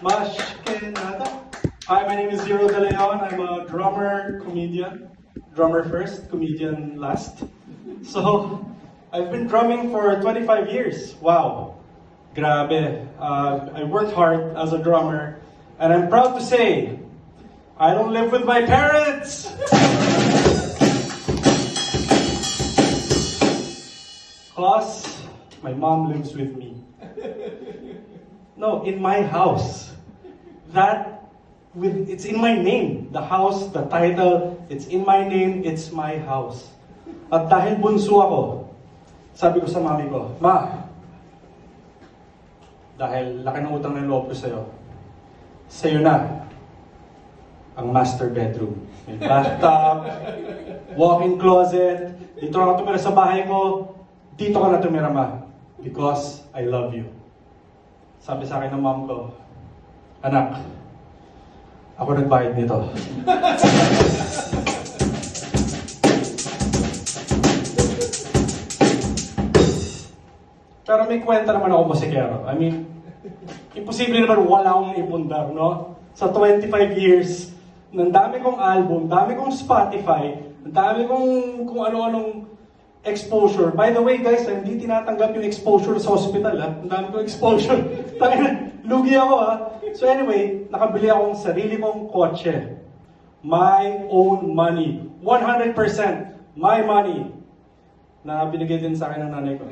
Mash Kenada. Hi, my name is Zero De Leon. I'm a drummer, comedian. Drummer first, comedian last. So, I've been drumming for 25 years. Wow. Grabe. I worked hard as a drummer. And I'm proud to say, I don't live with my parents! Plus, my mom lives with me. No, in my house. It's in my name. The house, the title, it's in my name, it's my house. At dahil bunso ako, sabi ko sa mami ko, Ma, dahil laki ng utang ng loob ko sa'yo na ang master bedroom. May bathtub, walk-in closet, dito lang ako tumira sa bahay ko, dito ka na tumira, Ma, because I love you. Sabi sa akin ng mom ko, anak, ako nagbayad nito. Pero may kwenta naman ako musikero. I mean, imposible naman wala akong ipundar, no? Sa 25 years, ng dami kong album, dami kong Spotify, dami kong kung ano-anong exposure. By the way, guys, hindi tinatanggap yung exposure sa hospital, ha? Ang dami kong exposure. Lugi ako, ha? So anyway, nakabili akong sarili kong kotse. My own money. 100% my money. Na binigay din sa akin ng nanay ko.